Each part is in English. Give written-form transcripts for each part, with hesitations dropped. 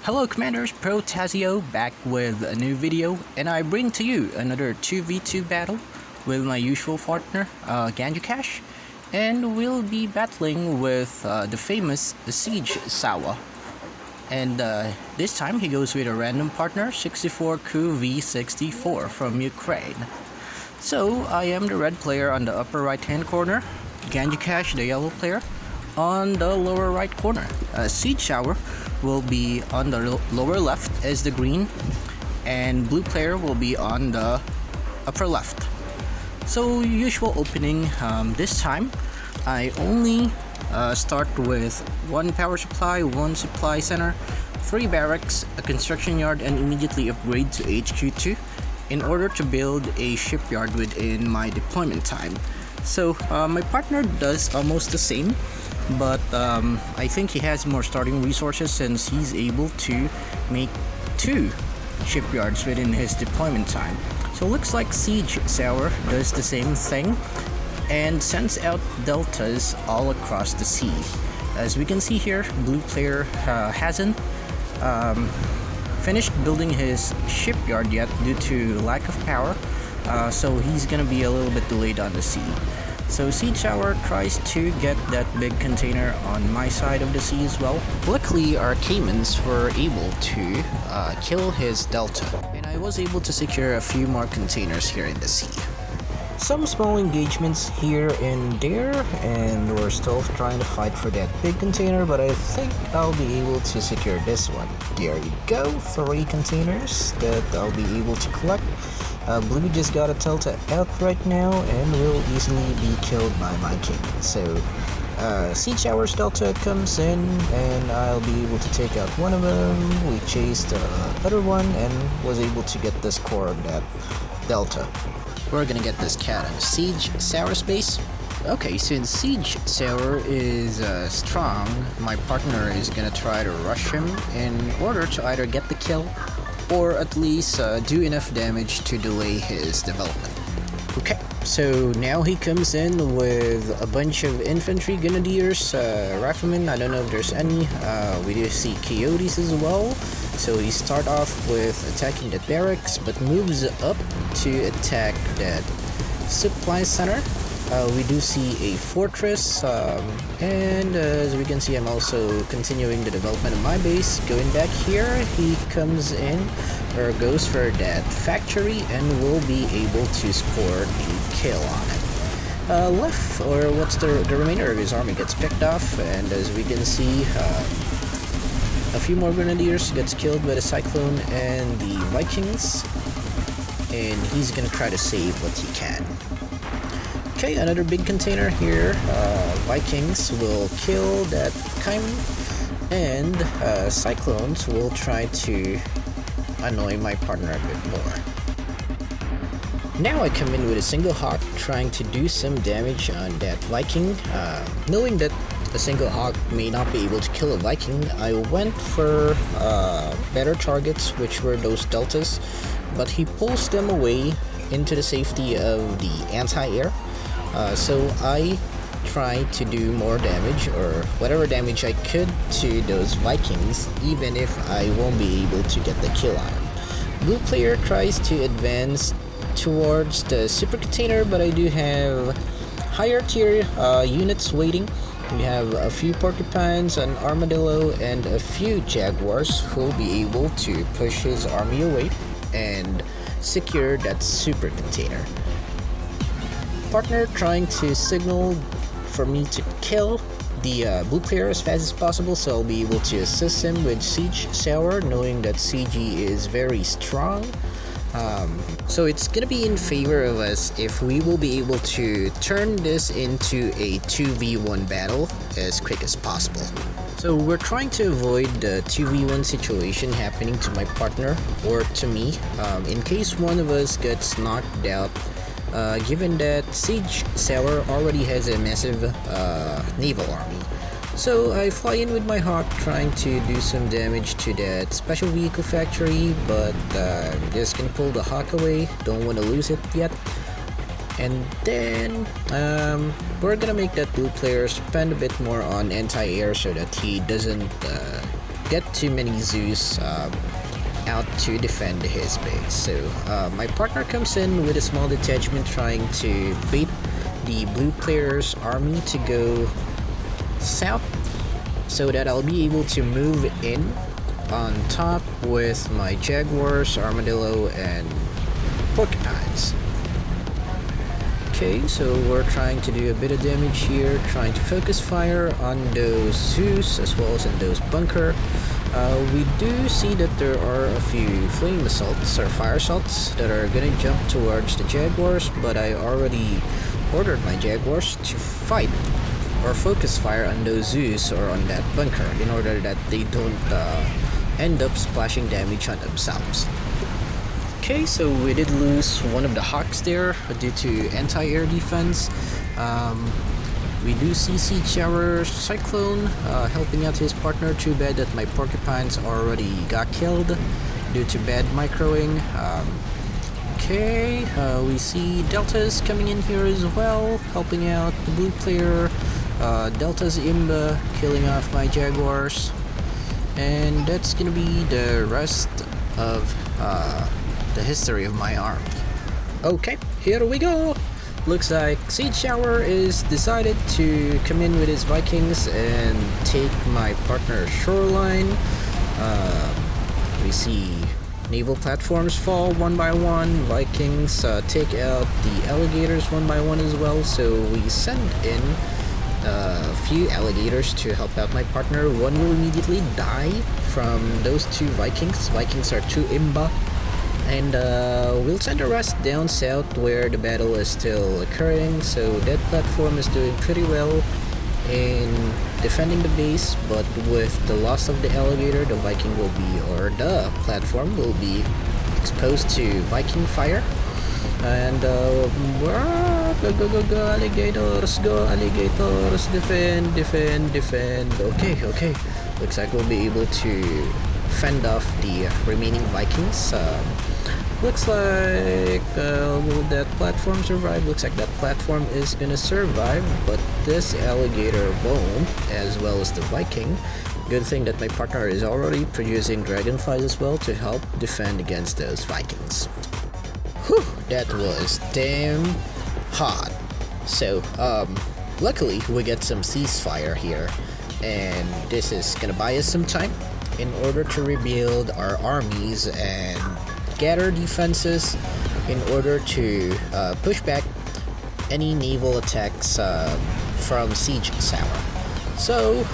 Hello Commanders, Pro-Tah-Zzioh back with a new video, and I bring to you another 2v2 battle with my usual partner, Jcaz, and we'll be battling with the famous siegsauer. And this time he goes with a random partner, 64Q-V64 from Ukraine. So I am the red player on the upper right hand corner, Jcaz the yellow player on the lower right corner. Siegsauer will be on the lower left as the green, and blue player will be on the upper left. So usual opening, this time I only start with one power supply, one supply center, 3 barracks, a construction yard, and immediately upgrade to HQ2 in order to build a shipyard within my deployment time. So my partner does almost the same, but I think he has more starting resources since he's able to make 2 shipyards within his deployment time. So looks like siegsauer does the same thing and sends out deltas all across the sea. As we can see here, blue player hasn't finished building his shipyard yet due to lack of power, so he's gonna be a little bit delayed on the sea. So siegsauer tries to get that big container on my side of the sea as well. Luckily our Caymans were able to kill his delta, and I was able to secure a few more containers here in the sea. Some small engagements here and there, and we're still trying to fight for that big container, but I think I'll be able to secure this one. There you go, 3 containers that I'll be able to collect. Blue just got a delta out right now and will easily be killed by my king. So siegsauer's delta comes in and I'll be able to take out one of them. We chased the other one and was able to get this core of that delta. We're gonna get this cat on siegsauer space. Okay, since siegsauer is strong, my partner is gonna try to rush him in order to either get the kill or at least do enough damage to delay his development. Okay, so now he comes in with a bunch of infantry, grenadiers, riflemen. I don't know if there's any. We do see coyotes as well. So he start off with attacking the barracks, but moves up to attack that supply center. We do see a fortress, and as we can see, I'm also continuing the development of my base. Going back here, he comes in or goes for that factory and will be able to score the kill on it. Left, or what's the remainder of his army gets picked off, and as we can see, a few more grenadiers gets killed by the cyclone and the Vikings, and he's gonna try to save what he can. Okay, another big container here. Vikings will kill that Cayman, and Cyclones will try to annoy my partner a bit more. Now I come in with a single hawk trying to do some damage on that Viking. Knowing that a single hawk may not be able to kill a Viking, I went for better targets, which were those deltas, but he pulls them away into the safety of the anti-air. So I try to do more damage, or whatever damage I could, to those Vikings, even if I won't be able to get the kill on him. Blue player tries to advance towards the super container, but I do have higher tier units waiting. We have a few porcupines, an armadillo, and a few jaguars who will be able to push his army away and secure that super container. Partner trying to signal for me to kill the blue player as fast as possible, so I'll be able to assist him with siegsauer, knowing that CG is very strong. So it's gonna be in favor of us if we will be able to turn this into a 2v1 battle as quick as possible. So we're trying to avoid the 2v1 situation happening to my partner or to me, in case one of us gets knocked out. Given that siegsauer already has a massive naval army. So I fly in with my hawk trying to do some damage to that special vehicle factory, but I'm just gonna pull the hawk away, don't want to lose it yet. And then we're gonna make that blue player spend a bit more on anti-air so that he doesn't get too many Zeus out to defend his base. So my partner comes in with a small detachment trying to bait the blue player's army to go south so that I'll be able to move in on top with my Jaguars, Armadillo, and Porcupines. Okay, so we're trying to do a bit of damage here, trying to focus fire on those Zeus as well as in those bunker. We do see that there are a few flame assaults or fire assaults that are gonna jump towards the Jaguars, but I already ordered my Jaguars to fight or focus fire on those Zeus or on that bunker in order that they don't end up splashing damage on themselves. Okay, so we did lose one of the Hawks there due to anti-air defense. We do see Siegsauer Cyclone helping out his partner. Too bad that my Porcupines already got killed due to bad microing. Okay, we see Deltas coming in here as well, helping out the blue player. Delta's Imba killing off my Jaguars. And that's gonna be the rest of the history of my army. Okay, here we go. Looks like Siegsauer is decided to come in with his Vikings and take my partner's shoreline. We see naval platforms fall one by one. Vikings take out the alligators one by one as well. So we send in a few alligators to help out my partner. One will immediately die from those two Vikings. Vikings are two Imba. And we'll send the rest down south where the battle is still occurring. So that platform is doing pretty well in defending the base, but with the loss of the alligator, the Viking will be, or the platform will be exposed to Viking fire. And go alligators, defend. Okay. Looks like we'll be able to fend off the remaining Vikings. Looks like will that platform survive? Looks like that platform is gonna survive, but this alligator won't, as well as the Viking. Good thing that my partner is already producing dragonflies as well to help defend against those Vikings. Whew, that was damn hot. So luckily we get some ceasefire here, and this is gonna buy us some time in order to rebuild our armies and gather defenses in order to push back any naval attacks from Siegsauer. So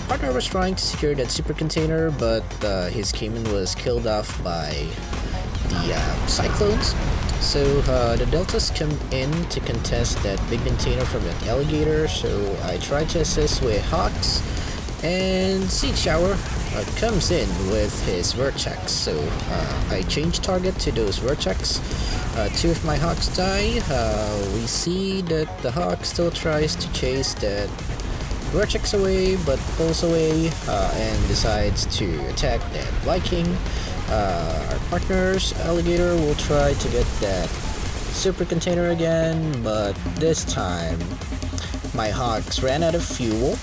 partner was trying to secure that super container, but his Cayman was killed off by the cyclones. So the Deltas come in to contest that big container from an alligator, so I tried to assist with Hawks, and Siegsauer comes in with his Vertex. So I change target to those Vertex. Two of my Hawks die. We see that the Hawk still tries to chase that Vertex away, but pulls away and decides to attack that Viking. Our partner's alligator will try to get that super container again, but this time my Hawks ran out of fuel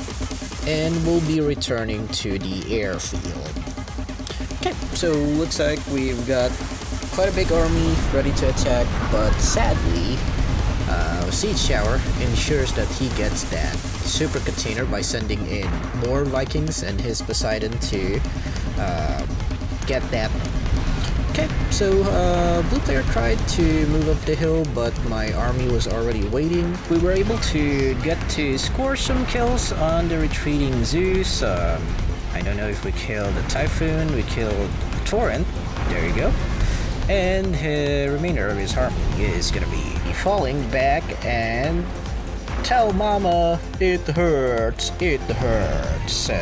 and will be returning to the airfield. Okay, so looks like we've got quite a big army ready to attack, but sadly Siegsauer ensures that he gets that super container by sending in more Vikings and his Poseidon to get that. Okay, so blue player tried to move up the hill, but my army was already waiting. We were able to get to score some kills on the retreating Zeus. I don't know if we killed the Typhoon, we killed Torrent, there you go. And the remainder of his army is gonna be falling back and tell mama it hurts. So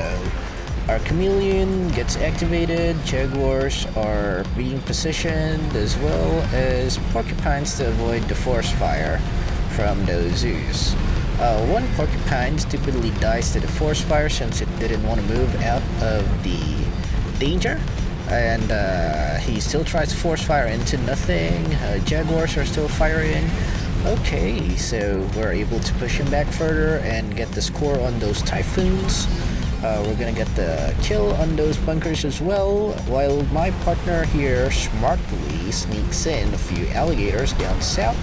our Chameleon gets activated, Jaguars are being positioned, as well as Porcupines to avoid the force fire from those Zeus. One Porcupine stupidly dies to the force fire since it didn't want to move out of the danger, and he still tries to force fire into nothing. Jaguars are still firing. Okay, so we're able to push him back further and get the score on those Typhoons. We're gonna get the kill on those bunkers as well, while my partner here smartly sneaks in a few alligators down south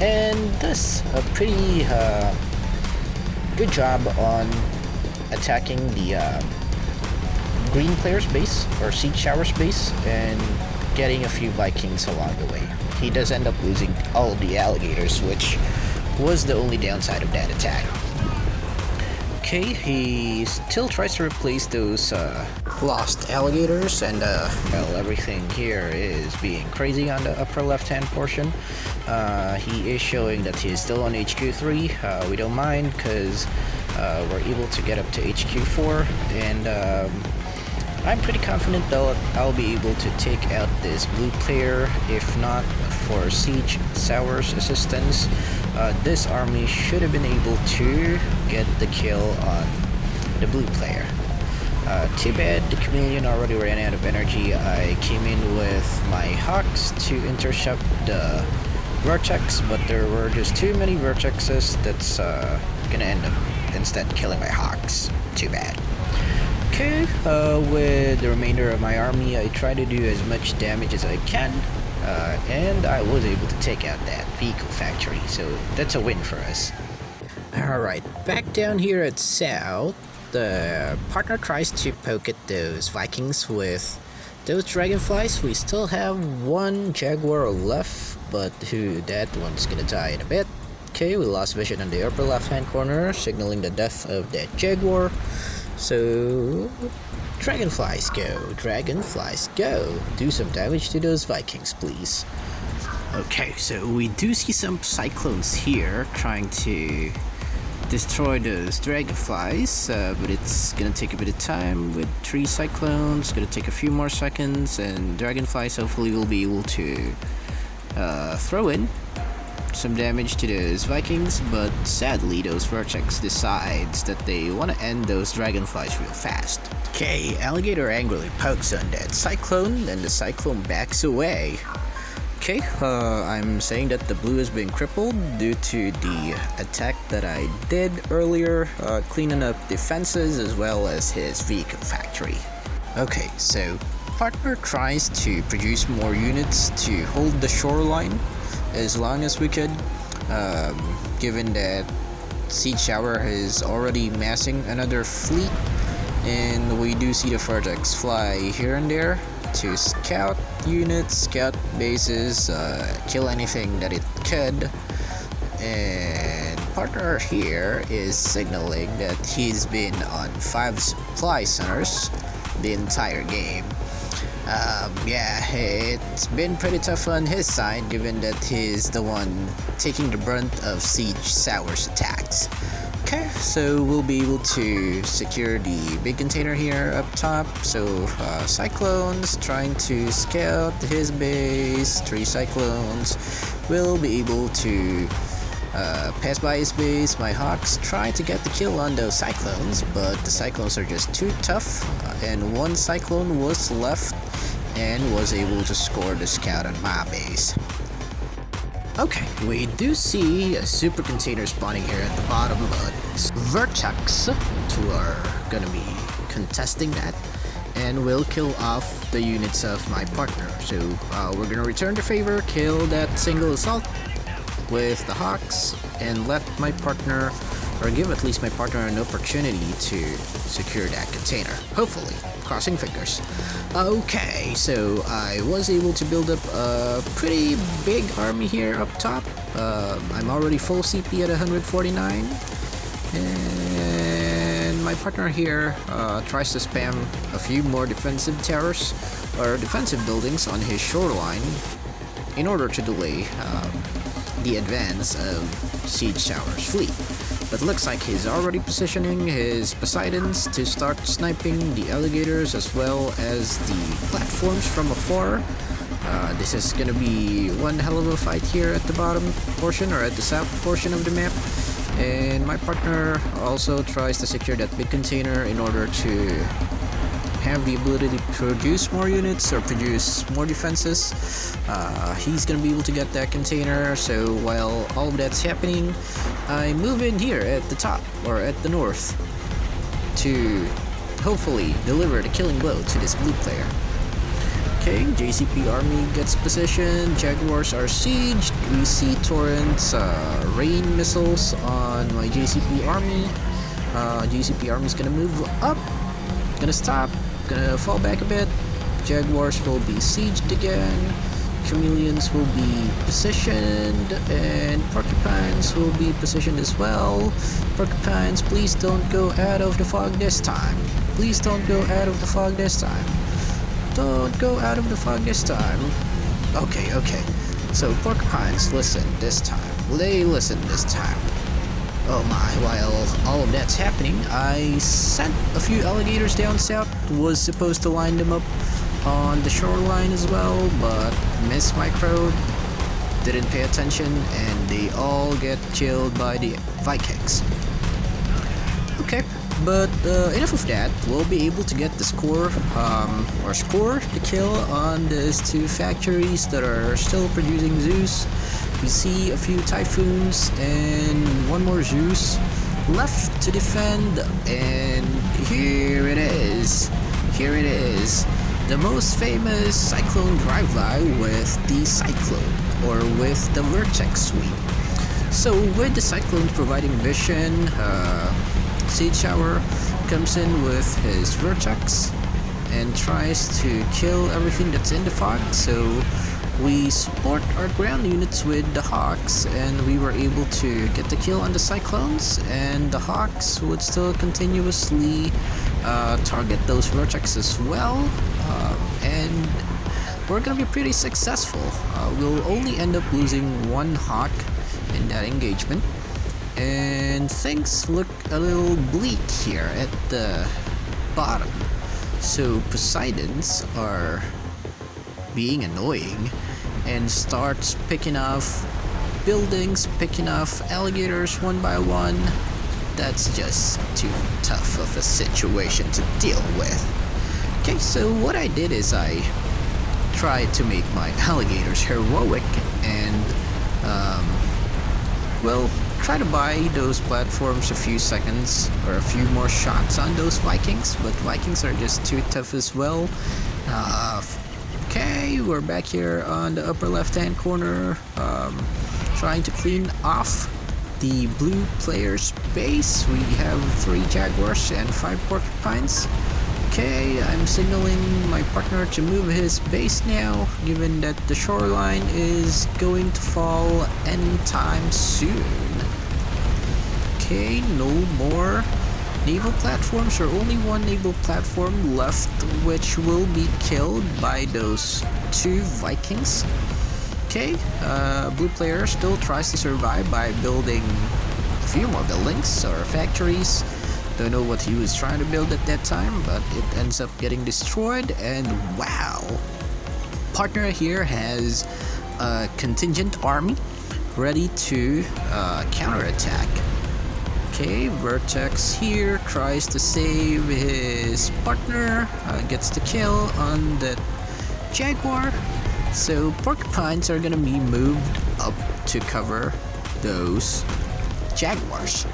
and does a pretty good job on attacking the green player's base or siegsauer's base and getting a few Vikings along the way. He does end up losing all of the alligators, which was the only downside of that attack. Okay, he still tries to replace those lost alligators, and well, everything here is being crazy on the upper left hand portion. He is showing that he is still on HQ3. We don't mind because we're able to get up to HQ4, and I'm pretty confident that I'll be able to take out this blue player. If not for siegsauer's assistance, this army should have been able to get the kill on the blue player. Too bad the chameleon already ran out of energy. I came in with my hawks to intercept the vertex, but there were just too many vertexes. That's gonna end up instead killing my hawks. Too bad. Okay, with the remainder of my army, I try to do as much damage as I can, and I was able to take out that vehicle factory, so that's a win for us. Alright, back down here at south, the partner tries to poke at those Vikings with those dragonflies. We still have one jaguar left, but that one's gonna die in a bit. Okay, we lost vision on the upper left hand corner, signaling the death of that jaguar. So, dragonflies go, do some damage to those Vikings, please. Okay, so we do see some cyclones here trying to destroy those dragonflies, but it's gonna take a bit of time with 3 cyclones. Gonna take a few more seconds, and dragonflies hopefully will be able to throw in some damage to those Vikings, but sadly those vertex decides that they want to end those dragonflies real fast. Okay, alligator angrily pokes on that cyclone, and the cyclone backs away. Okay, I'm saying that the blue has been crippled due to the attack that I did earlier, cleaning up defenses as well as his vehicle factory. Okay, so partner tries to produce more units to hold the shoreline as long as we could, given that siegsauer is already massing another fleet, and we do see the vertex fly here and there to scout units, scout bases, kill anything that it could. And partner here is signaling that he's been on 5 supply centers the entire game. Yeah, it's been pretty tough on his side, given that he's the one taking the brunt of siegsauer's attacks. Okay, so we'll be able to secure the big container here up top. So cyclones trying to scout his base. 3 cyclones will be able to pass by his base. My hawks try to get the kill on those cyclones, but the cyclones are just too tough, and 1 cyclone was left and was able to score the scout on my base. Okay, we do see a super container spawning here at the bottom, but Vertex who are gonna be contesting that, and will kill off the units of my partner. So we're gonna return the favor, kill that single assault with the hawks, and let my partner, or give at least my partner an opportunity to secure that container. Hopefully, crossing fingers. Okay, so I was able to build up a pretty big army here up top. I'm already full CP at 149, and my partner here tries to spam a few more defensive towers or defensive buildings on his shoreline in order to delay the advance of siegsauer's fleet. But looks like he's already positioning his Poseidons to start sniping the alligators as well as the platforms from afar. This is gonna be one hell of a fight here at the bottom portion, or at the south portion of the map. And my partner also tries to secure that big container in order to have the ability to produce more units or produce more defenses. He's gonna be able to get that container, so while all of that's happening, I move in here at the top, or at the north. to hopefully deliver the killing blow to this blue player. Okay, JCP army gets positioned, Jaguars are sieged, we see torrents, rain missiles on my JCP army. JCP army is gonna move up, gonna stop, gonna fall back a bit. Jaguars will be sieged again, chameleons will be positioned, and porcupines will be positioned as well. Porcupines, please don't go out of the fog this time. Please don't go out of the fog this time. Don't go out of the fog this time. Okay. So porcupines listen this time. They listen this time. Oh my, while all of that's happening, I sent a few alligators down south. Was supposed to line them up on the shoreline as well, but missed my crowd. Didn't pay attention, and they all get killed by the Vikings. Okay. But enough of that, we'll be able to get the score the kill on these two factories that are still producing Zeus. We see a few Typhoons and one more Zeus left to defend, and here it is. The most famous Cyclone drive-by with the Cyclone, or with the Vertex Sweep. So with the Cyclone providing vision, Siegsauer comes in with his Vertex and tries to kill everything that's in the fog. So we support our ground units with the Hawks, and we were able to get the kill on the Cyclones, and the Hawks would still continuously target those Vertex as well, and we're gonna be pretty successful. We'll only end up losing one Hawk in that engagement. And things look a little bleak here at the bottom. So Poseidons are being annoying and starts picking off buildings, picking off alligators one by one. That's just too tough of a situation to deal with. Okay, so what I did is I tried to make my alligators heroic and try to buy those platforms a few seconds or a few more shots on those Vikings, but Vikings are just too tough as well. Okay, we're back here on the upper left hand corner, trying to clean off the blue player's base. We have 3 Jaguars and 5 porcupines. Okay, I'm signaling my partner to move his base now, given that the shoreline is going to fall anytime soon. Okay, no more naval platforms, or only one naval platform left, which will be killed by those 2 Vikings. Okay, blue player still tries to survive by building a few more buildings or factories. Don't know what he was trying to build at that time, but it ends up getting destroyed. And wow, partner here has a contingent army ready to counterattack. Okay, Vertex here tries to save his partner, gets the kill on the Jaguar. So porcupines are gonna be moved up to cover those Jaguars.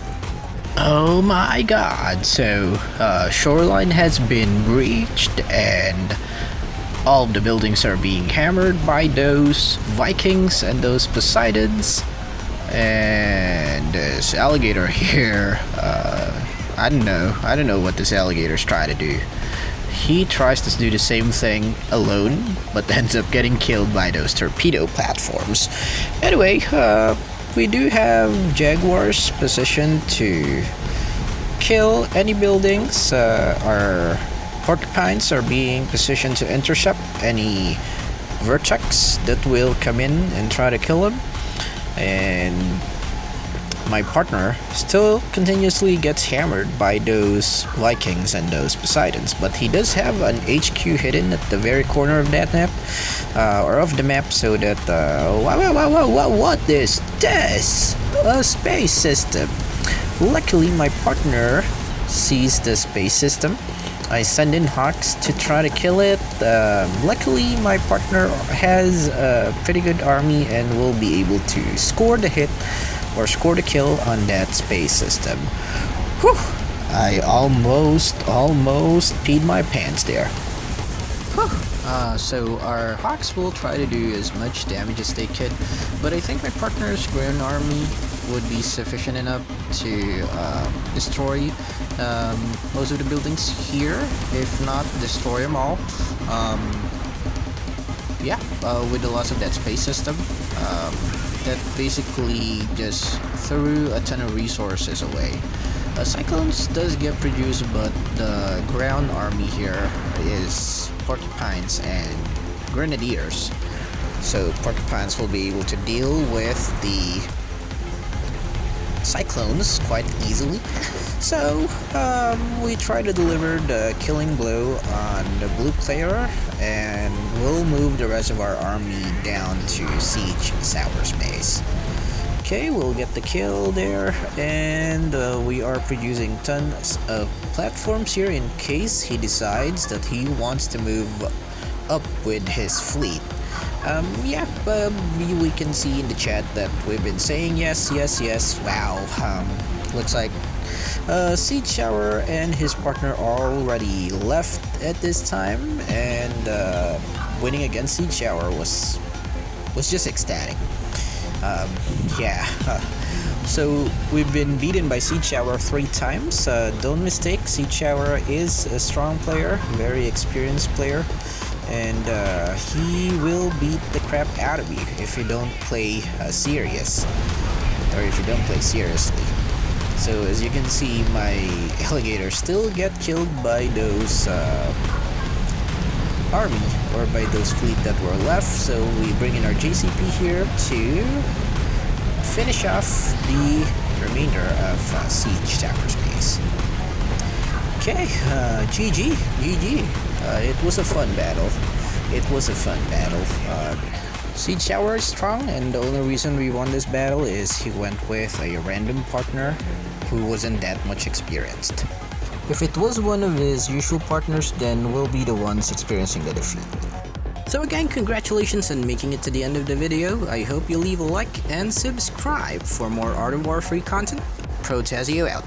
Oh my god, so shoreline has been breached and all of the buildings are being hammered by those Vikings and those Poseidons. And this alligator here, I don't know what this alligator's trying to do. He tries to do the same thing alone, but ends up getting killed by those torpedo platforms. Anyway, we do have Jaguars positioned to kill any buildings. Our porcupines are being positioned to intercept any Vertex that will come in and try to kill them. And my partner still continuously gets hammered by those Vikings and those Poseidons, but he does have an HQ hidden at the very corner of that map, or of the map, so that what is this? A space system. Luckily my partner sees the space system. I send in Hawks to try to kill it. Luckily my partner has a pretty good army and will be able to score the hit or score the kill on that space system. Whew. I almost peed my pants there. So our Hawks will try to do as much damage as they could, but I think my partner's ground army would be sufficient enough to destroy most of the buildings here, if not destroy them all. With the loss of that space system, that basically just threw a ton of resources away. Cyclones does get produced, but the ground army here is porcupines and grenadiers. So porcupines will be able to deal with the cyclones quite easily. So we try to deliver the killing blow on the blue player, and we'll move the rest of our army down to siege Sauer's base. Okay, we'll get the kill there, and we are producing tons of platforms here in case he decides that he wants to move up with his fleet. We can see in the chat that we've been saying yes. Wow, looks like Siegsauer and his partner are already left at this time, and winning against Siegsauer was just ecstatic. So we've been beaten by Siegsauer 3 times. Don't mistake, Siegsauer is a strong player, very experienced player, and he will beat the crap out of you if you don't play serious, or if you don't play seriously. So as you can see, my alligators still get killed by those army, or by those fleet that were left. So we bring in our JCP here to finish off the remainder of Siege Tower's base. Okay, GG. It was a fun battle. Siege Tower is strong, and the only reason we won this battle is he went with a random partner who wasn't that much experienced. If it was one of his usual partners, then we'll be the ones experiencing the defeat. So again, congratulations on making it to the end of the video. I hope you leave a like and subscribe for more Art of War free content. Pro-Tah-Zzioh out.